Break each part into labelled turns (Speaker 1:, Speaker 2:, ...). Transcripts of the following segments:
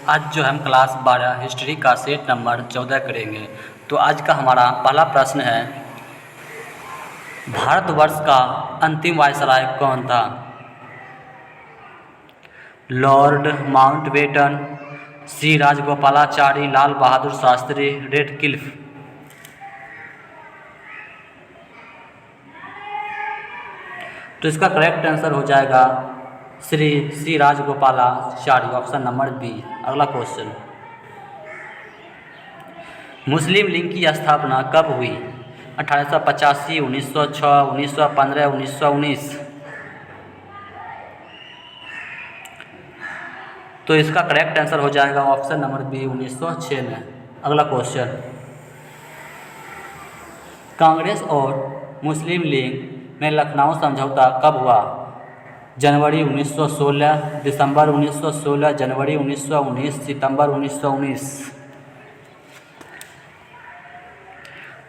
Speaker 1: आज जो हम क्लास 12 हिस्ट्री का सेट नंबर 14 करेंगे। तो आज का हमारा पहला प्रश्न है, भारतवर्ष का अंतिम वायसराय कौन था? लॉर्ड माउंटबेटन, सी राजगोपालाचारी, लाल बहादुर शास्त्री, रेडक्लिफ। तो इसका करेक्ट आंसर हो जाएगा श्री सी राजगोपालाचारी, ऑप्शन नंबर बी। अगला क्वेश्चन, मुस्लिम लीग की स्थापना कब हुई? 1885, 1906, 1915, 1919। तो इसका करेक्ट आंसर हो जाएगा ऑप्शन नंबर बी, 1906 में। अगला क्वेश्चन, कांग्रेस और मुस्लिम लीग में लखनऊ समझौता कब हुआ? जनवरी 1916, दिसंबर 1916, जनवरी 1919, सितंबर 1919।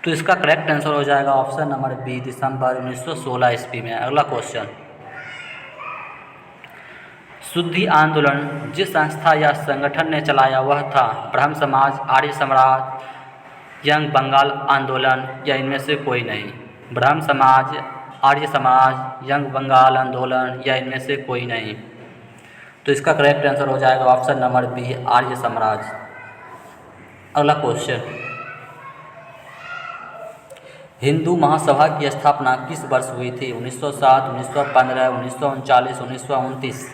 Speaker 1: तो इसका करेक्ट आंसर हो जाएगा ऑप्शन नंबर बी, दिसंबर 1916 ईस्वी में। अगला क्वेश्चन, शुद्धि आंदोलन जिस संस्था या संगठन ने चलाया वह था ब्रह्म समाज, आर्य समाज, यंग बंगाल आंदोलन, या इनमें से कोई नहीं? ब्रह्म समाज, आर्य समाज, यंग बंगाल आंदोलन, या इनमें से कोई नहीं? तो इसका करेक्ट आंसर हो जाएगा option number B, Arya Samaj. अगला क्वेश्चन, हिंदू महासभा की स्थापना किस वर्ष हुई थी? 1907, 1915, 1939, 1929।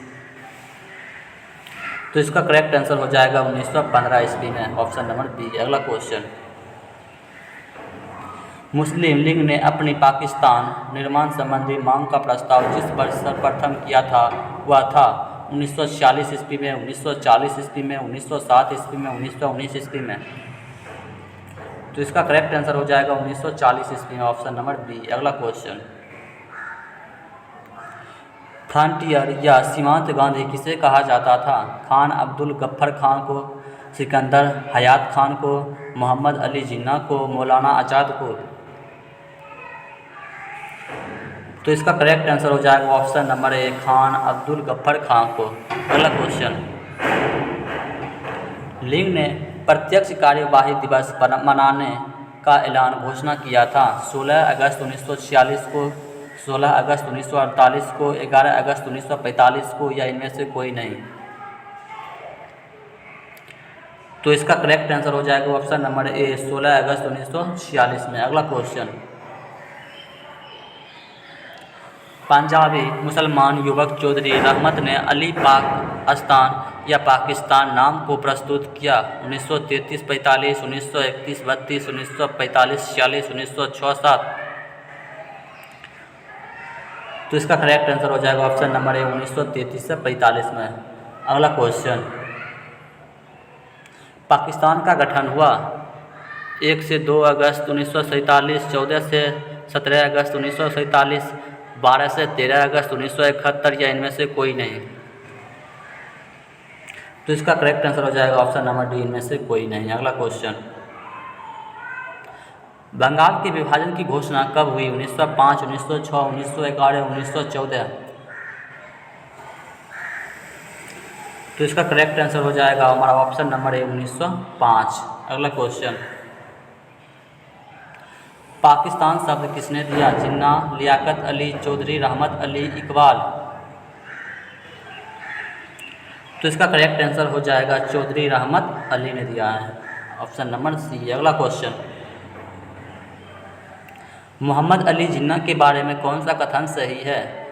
Speaker 1: तो इसका करेक्ट आंसर हो जाएगा 1915 ईस्वी में, ऑप्शन नंबर बी। अगला क्वेश्चन, मुस्लिम लीग ने अपनी पाकिस्तान निर्माण संबंधी मांग का प्रस्ताव जिस वर्ष सर्वप्रथम किया था वह था 1946 ईस्वी में, 1940 ईस्वी में, 1907 ईस्वी में, 1919 ईस्वी में? तो इसका करेक्ट आंसर हो जाएगा 1940 ईस्वी में, ऑप्शन नंबर बी। अगला क्वेश्चन, फ्रंटियर या सीमांत गांधी किसे कहा जाता था? खान अब्दुल गफ्फर खान को, सिकंदर हयात खान को, मोहम्मद अली जिन्ना को, मौलाना आज़ाद को? तो इसका करेक्ट आंसर हो जाएगा option number A, Khan Abdul Gaffar Khan को। अगला क्वेश्चन, लीग ने प्रत्यक्ष कार्यवाही दिवस मनाने का ऐलान घोषणा किया था 16 अगस्त 1946 को, 16 अगस्त 1948 को, 11 अगस्त 1945 को, या इनमें से कोई नहीं? तो इसका करेक्ट आंसर हो जाएगा ऑप्शन नंबर ए, 16 अगस्त 1946 में। अगला क्वेश्चन, पंजाबी मुसलमान युवक चौधरी रहमत ने अली पाकिस्तान या पाकिस्तान नाम को प्रस्तुत किया 1933-45, 1931-32, 1945-46, 1906-7। तो इसका करेक्ट आंसर हो जाएगा ऑप्शन नंबर ए, 1933 से 45 में। अगला क्वेश्चन, पाकिस्तान का गठन हुआ 1 से 2 अगस्त 1947, 14 से 17 अगस्त 1947, 12 से 13 अगस्त 1971, या इनमें से कोई नहीं? तो इसका करेक्ट आंसर हो जाएगा ऑप्शन नंबर डी, इनमें से कोई नहीं। अगला क्वेश्चन, बंगाल के विभाजन की घोषणा कब हुई? 1905, 1906, 1911, 1914? तो इसका करेक्ट आंसर हो जाएगा हमारा ऑप्शन नंबर ए, 1905। अगला क्वेश्चन, पाकिस्तान शब्द किसने दिया? जिन्ना, लियाकत अली, चौधरी रहमत अली, इकबाल? तो इसका करेक्ट आंसर हो जाएगा चौधरी रहमत अली ने दिया है, ऑप्शन नंबर सी। अगला क्वेश्चन, मोहम्मद अली जिन्ना के बारे में कौन सा कथन सही है?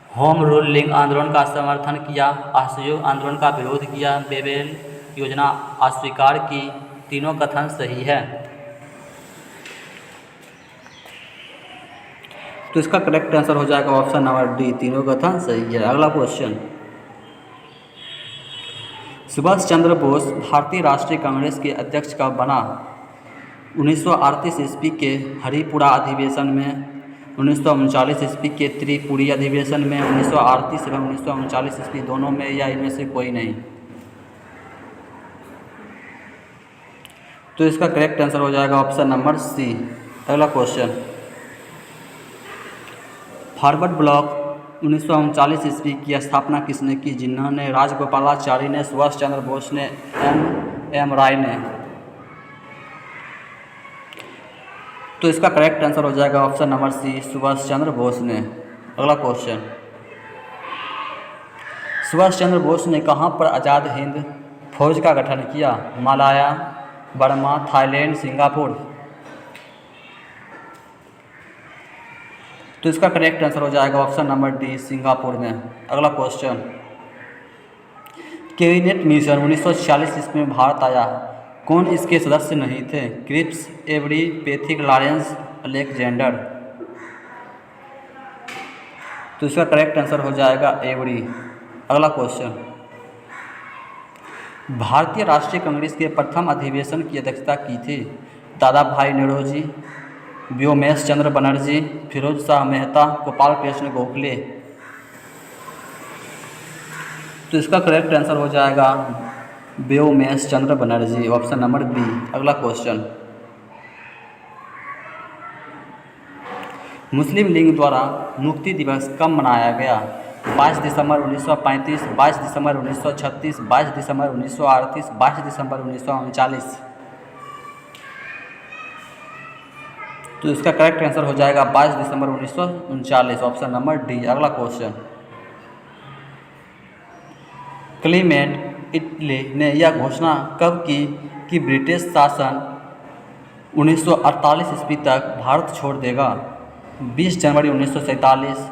Speaker 1: होम रूल लीग आंदोलन का समर्थन किया, असहयोग आंदोलन का विरोध किया, बेबेल योजना अस्वीकार की, तीनों कथन सही है? तो इसका करेक्ट आंसर हो जाएगा ऑप्शन नंबर डी, तीनों कथन सही है। अगला क्वेश्चन, सुभाष चंद्र बोस भारतीय राष्ट्रीय कांग्रेस के अध्यक्ष कब बना? 1938 ईस्वी के हरिपुरा अधिवेशन में, 1939 ईस्वी के त्रिपुरी अधिवेशन में, 1938 एवं 1939 ईस्वी दोनों में, या इनमें से कोई नहीं? तो इसका करेक्ट आंसर हो जाएगा ऑप्शन नंबर सी। अगला क्वेश्चन, फॉरवर्ड ब्लॉक 1939 ईस्वी की स्थापना किसने की? जिन्होंने राजगोपालाचारी ने, सुभाष चंद्र बोस ने, एम राय ने। तो इसका करेक्ट आंसर हो जाएगा ऑप्शन नंबर सी, सुभाष चंद्र बोस ने। अगला क्वेश्चन, सुभाष चंद्र बोस ने कहाँ पर आज़ाद हिंद फौज का गठन किया? Himalaya, Burma, Thailand, Singapore. तो इसका करेक्ट आंसर हो जाएगा ऑप्शन नंबर डी, सिंगापुर में। अगला क्वेश्चन, कैबिनेट मिशन 1946 ईस्वी में भारत आया, कौन इसके सदस्य नहीं थे? Cripps, Avery, Pethick, Lawrence, Alexander. तो इसका करेक्ट आंसर हो जाएगा एवरी। अगला क्वेश्चन, भारतीय राष्ट्रीय कांग्रेस के प्रथम अधिवेशन की अध्यक्षता की थी? दादा भाई नौरोजी, व्योमेश चंद्र बनर्जी, फिरोज शाह मेहता, गोपाल कृष्ण गोखले। तो इसका करेक्ट आंसर हो जाएगा व्योमेश चंद्र बनर्जी, ऑप्शन नंबर बी। अगला क्वेश्चन, मुस्लिम लीग द्वारा मुक्ति दिवस कब मनाया गया? 22 दिसंबर 1935, 22 दिसंबर 1936, 22 दिसंबर 1938, 22 दिसंबर 1939। तो इसका करेक्ट आंसर हो जाएगा 22 दिसंबर 1939, ऑप्शन नंबर डी। अगला क्वेश्चन, क्लीमेंट इटली ने यह घोषणा कब की कि ब्रिटिश शासन 1948 ईस्वी तक भारत छोड़ देगा? 20 जनवरी 1947,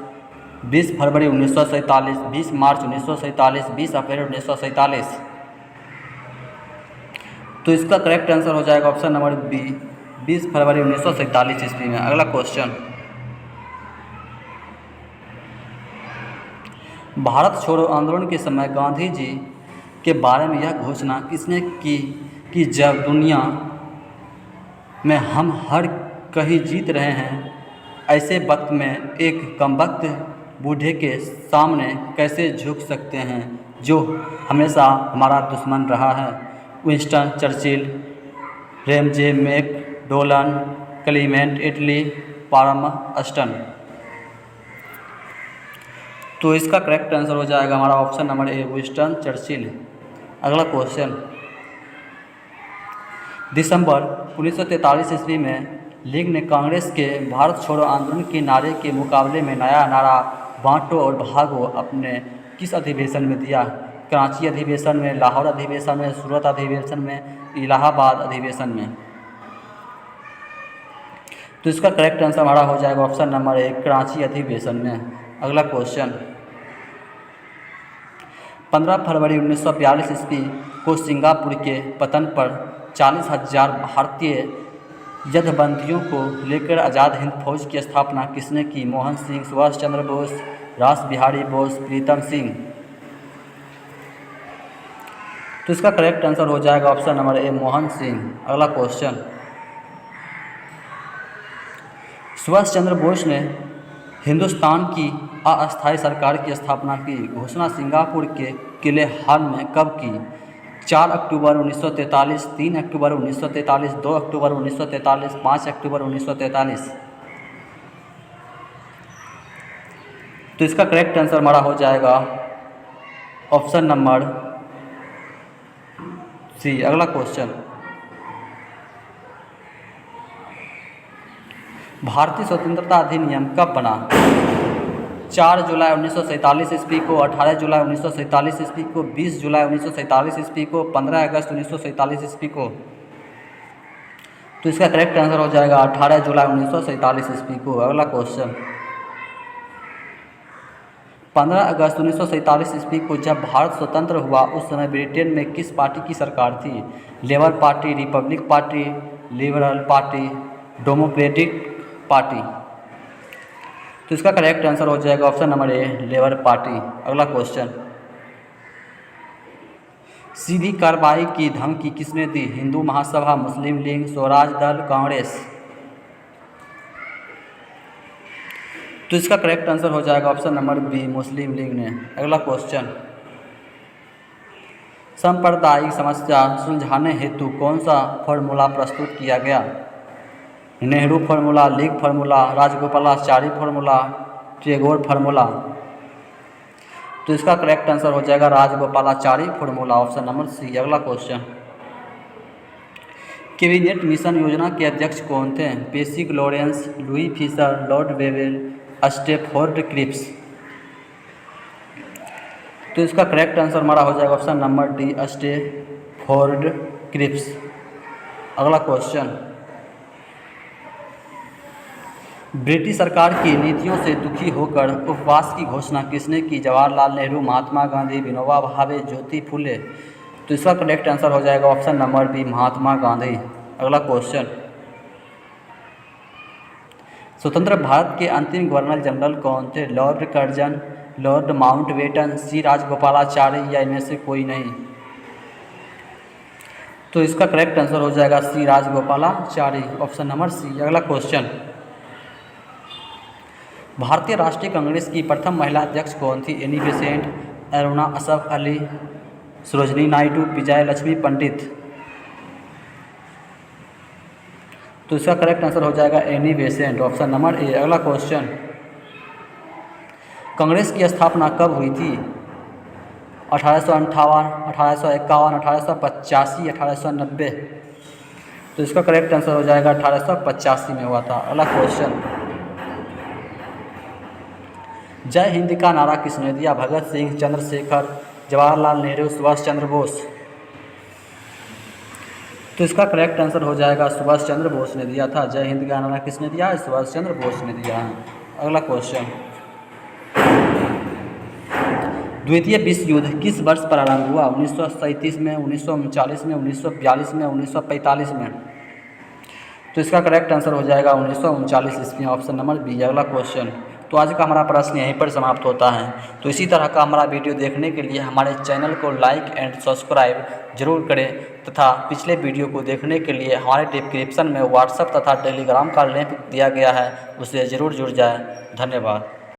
Speaker 1: 20 फरवरी 1947, 20 मार्च 1947, 20 अप्रैल 1947। तो इसका करेक्ट आंसर हो जाएगा ऑप्शन नंबर बी, 20 फरवरी 1947 ईस्वी में। अगला क्वेश्चन, भारत छोड़ो आंदोलन के समय गांधी जी के बारे में यह घोषणा किसने की कि जब दुनिया में हम हर कहीं जीत रहे हैं, ऐसे वक्त में एक कमबख्त बूढ़े के सामने कैसे झुक सकते हैं जो हमेशा हमारा दुश्मन रहा है? Winston Churchill, Ramsay MacDonald, Clement Attlee, Palmerston. तो इसका करेक्ट आंसर हो जाएगा हमारा option number A, Winston Churchill. अगला क्वेश्चन, दिसंबर 1943 ईस्वी में लीग ने कांग्रेस के भारत छोड़ो आंदोलन के नारे के मुकाबले में नया नारा बांटो और भागो अपने किस अधिवेशन में दिया? कराची अधिवेशन में, लाहौर अधिवेशन में, सूरत अधिवेशन में, इलाहाबाद अधिवेशन में। तो इसका करेक्ट आंसर हमारा हो जाएगा ऑप्शन नंबर ए, कराची अधिवेशन में। अगला क्वेश्चन, 15 फरवरी 1942 ईस्वी को सिंगापुर के पतन पर 40,000 भारतीय युद्धबंदियों को लेकर आज़ाद हिंद फौज की स्थापना किसने की? मोहन सिंह, सुभाष चंद्र बोस, रास बिहारी बोस, प्रीतम सिंह। तो इसका करेक्ट आंसर हो जाएगा ऑप्शन नंबर ए, मोहन सिंह। अगला क्वेश्चन, सुभाष चंद्र बोस ने हिंदुस्तान की अस्थायी सरकार की स्थापना की घोषणा सिंगापुर के किले हॉल में कब की? 4 अक्टूबर 1943, 3 अक्टूबर 1943, 2 अक्टूबर 1943, 5 अक्टूबर 1943। तो इसका करेक्ट आंसर हमारा हो जाएगा ऑप्शन नंबर सी। अगला क्वेश्चन, भारतीय स्वतंत्रता अधिनियम कब बना? 4 जुलाई 1947 ईस्वी को, 18 जुलाई 1947 ईस्वी को, 20 जुलाई 1947 ईस्वी को, 15 अगस्त 1947 ईस्वी को। तो इसका करेक्ट आंसर हो जाएगा 18 जुलाई 1947 ईस्वी को। अगला क्वेश्चन, 15 अगस्त 1947 ईस्वी को जब भारत स्वतंत्र हुआ उस समय ब्रिटेन में किस पार्टी की सरकार थी? Labour party, Republic party, liberal party, democratic party. तो इसका करेक्ट आंसर हो जाएगा ऑप्शन नंबर ए, लेबर पार्टी। अगला क्वेश्चन, सीधी कार्रवाई की धमकी किसने दी? हिंदू महासभा, मुस्लिम लीग, स्वराज दल, कांग्रेस। तो इसका करेक्ट आंसर हो जाएगा ऑप्शन नंबर बी, मुस्लिम लीग ने। अगला क्वेश्चन, सांप्रदायिक समस्या सुलझाने हेतु कौन सा फॉर्मूला प्रस्तुत किया गया? Nehru formula, league formula, Rajagopalachari formula, Tagore formula. तो इसका करेक्ट आंसर हो जाएगा Rajagopalachari formula, option number C. अगला क्वेश्चन, कैबिनेट मिशन योजना के अध्यक्ष कौन थे? Pethick Lawrence, Louis Fischer, Lord Wavell, Stafford Cripps. तो इसका करेक्ट आंसर हमारा हो जाएगा option number D, Stafford Cripps. अगला क्वेश्चन, ब्रिटिश सरकार की नीतियों से दुखी होकर उपवास की घोषणा किसने की? जवाहरलाल नेहरू, महात्मा गांधी, विनोबा भावे, ज्योति फुले। तो इसका करेक्ट आंसर हो जाएगा option number B, Mahatma Gandhi. अगला क्वेश्चन, स्वतंत्र भारत के अंतिम गवर्नर जनरल कौन थे? लॉर्ड कर्जन, लॉर्ड माउंटबेटन, सी राजगोपालाचारी या इनमें से कोई नहीं। तो इसका करेक्ट आंसर हो जाएगा सी राजगोपालाचारी, ऑप्शन नंबर सी। अगला क्वेश्चन, भारतीय राष्ट्रीय कांग्रेस की प्रथम महिला अध्यक्ष कौन थी? एनी बेसेंट, अरुणा असफ अली, सरोजनी नायडू, विजय लक्ष्मी पंडित। तो इसका करेक्ट आंसर हो जाएगा एनी बेसेंट, ऑप्शन नंबर ए। अगला क्वेश्चन, कांग्रेस की स्थापना कब हुई थी? 1858, 1851, 1885, 1890। तो इसका करेक्ट आंसर हो जाएगा 1885 में हुआ था। अगला क्वेश्चन, जय हिंद का नारा किसने दिया? भगत सिंह, चंद्रशेखर, जवाहरलाल नेहरू, सुभाष चंद्र बोस। तो इसका करेक्ट आंसर हो जाएगा सुभाष चंद्र बोस ने दिया था। जय हिंद का नारा किसने दिया? सुभाष चंद्र बोस ने दिया है। अगला क्वेश्चन, द्वितीय विश्व युद्ध किस वर्ष प्रारंभ हुआ? 1937 में, 1939 में, 1942 में, 1945 में। तो इसका करेक्ट आंसर हो जाएगा 1939 ईस्वी, ऑप्शन नंबर बी। अगला क्वेश्चन, तो आज का हमारा प्रश्न यहीं पर समाप्त होता है। तो इसी तरह का हमारा वीडियो देखने के लिए हमारे चैनल को लाइक एंड सब्सक्राइब जरूर करें तथा पिछले वीडियो को देखने के लिए हमारे डिस्क्रिप्शन में व्हाट्सएप तथा टेलीग्राम का लिंक दिया गया है, उससे ज़रूर जुड़ जाएं। धन्यवाद।